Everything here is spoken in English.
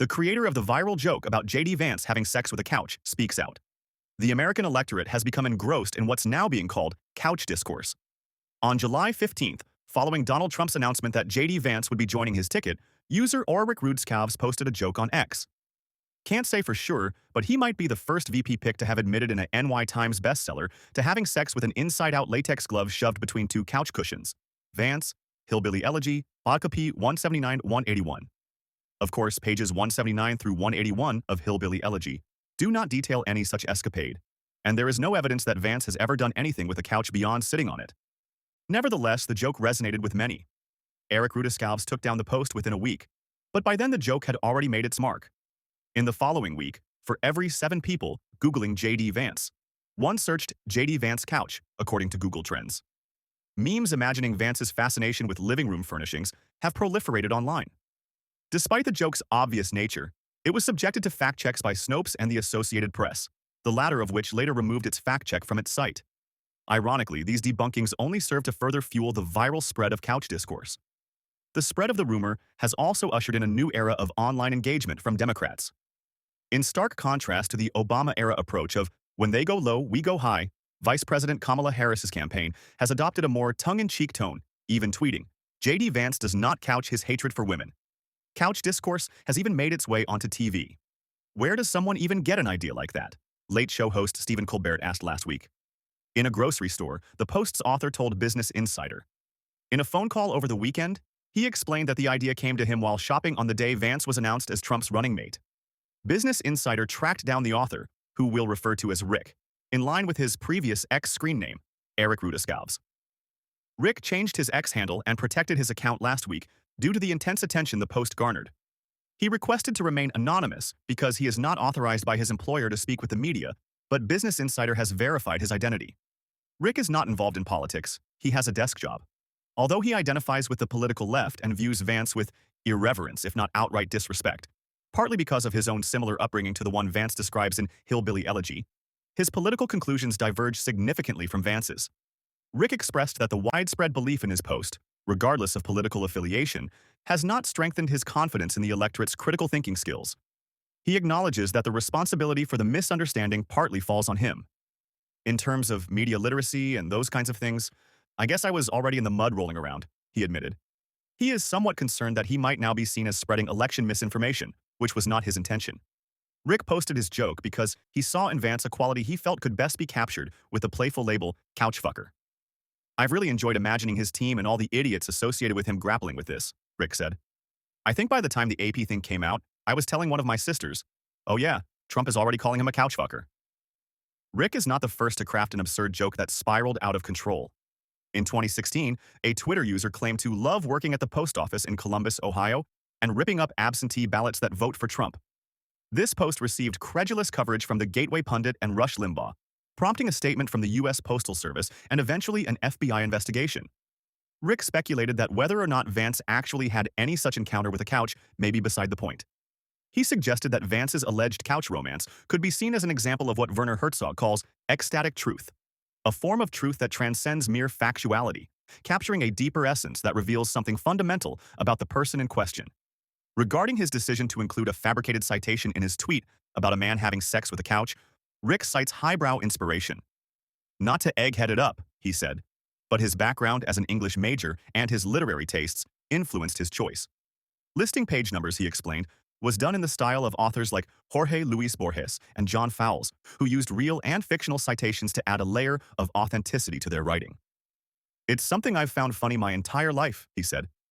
The creator of the viral joke about JD Vance having sex with a couch speaks out. The American electorate has become engrossed in what's now being called couch discourse. On July 15th, following Donald Trump's announcement that JD Vance would be joining his ticket, user Ulrich posted a joke on X. Can't say for sure, but he might be the first VP pick to have admitted in a NY Times bestseller to having sex with an inside-out latex glove shoved between two couch cushions. Vance, Hillbilly Elegy, Vodka P 179-181. Of course, pages 179 through 181 of Hillbilly Elegy do not detail any such escapade, and there is no evidence that Vance has ever done anything with a couch beyond sitting on it. Nevertheless, the joke resonated with many. Eric Rudescalves took down the post within a week, but by then the joke had already made its mark. In the following week, for every 7 people Googling JD Vance, one searched JD Vance couch, according to Google Trends. Memes imagining Vance's fascination with living room furnishings have proliferated online. Despite the joke's obvious nature, it was subjected to fact checks by Snopes and the Associated Press, the latter of which later removed its fact check from its site. Ironically, these debunkings only serve to further fuel the viral spread of couch discourse. The spread of the rumor has also ushered in a new era of online engagement from Democrats. In stark contrast to the Obama-era approach of, when they go low, we go high, Vice President Kamala Harris's campaign has adopted a more tongue-in-cheek tone, even tweeting, JD Vance does not couch his hatred for women. Couch discourse has even made its way onto TV. Where does someone even get an idea like that? Late Show host Stephen Colbert asked last week. In a grocery store, the Post's author told Business Insider. In a phone call over the weekend, he explained that the idea came to him while shopping on the day Vance was announced as Trump's running mate. Business Insider tracked down the author, who we'll refer to as Rick, in line with his previous X screen name, Eric Rudescalves. Rick changed his X handle and protected his account last week due to the intense attention the Post garnered. He requested to remain anonymous because he is not authorized by his employer to speak with the media, but Business Insider has verified his identity. Rick is not involved in politics, he has a desk job. Although he identifies with the political left and views Vance with irreverence, if not outright disrespect, partly because of his own similar upbringing to the one Vance describes in Hillbilly Elegy, his political conclusions diverge significantly from Vance's. Rick expressed that the widespread belief in his post, regardless of political affiliation, has not strengthened his confidence in the electorate's critical thinking skills. He acknowledges that the responsibility for the misunderstanding partly falls on him. In terms of media literacy and those kinds of things, I guess I was already in the mud rolling around, he admitted. He is somewhat concerned that he might now be seen as spreading election misinformation, which was not his intention. Rick posted his joke because he saw in Vance a quality he felt could best be captured with the playful label, couchfucker. I've really enjoyed imagining his team and all the idiots associated with him grappling with this, Rick said. I think by the time the AP thing came out, I was telling one of my sisters, oh yeah, Trump is already calling him a couchfucker. Rick is not the first to craft an absurd joke that spiraled out of control. In 2016, a Twitter user claimed to love working at the post office in Columbus, Ohio, and ripping up absentee ballots that vote for Trump. This post received credulous coverage from the Gateway Pundit and Rush Limbaugh, prompting a statement from the U.S. Postal Service and eventually an FBI investigation. Rick speculated that whether or not Vance actually had any such encounter with a couch may be beside the point. He suggested that Vance's alleged couch romance could be seen as an example of what Werner Herzog calls ecstatic truth, a form of truth that transcends mere factuality, capturing a deeper essence that reveals something fundamental about the person in question. Regarding his decision to include a fabricated citation in his tweet about a man having sex with a couch, Rick cites highbrow inspiration. Not to egghead it up, he said, but his background as an English major and his literary tastes influenced his choice. Listing page numbers, he explained, was done in the style of authors like Jorge Luis Borges and John Fowles, who used real and fictional citations to add a layer of authenticity to their writing. It's something I've found funny my entire life, he said.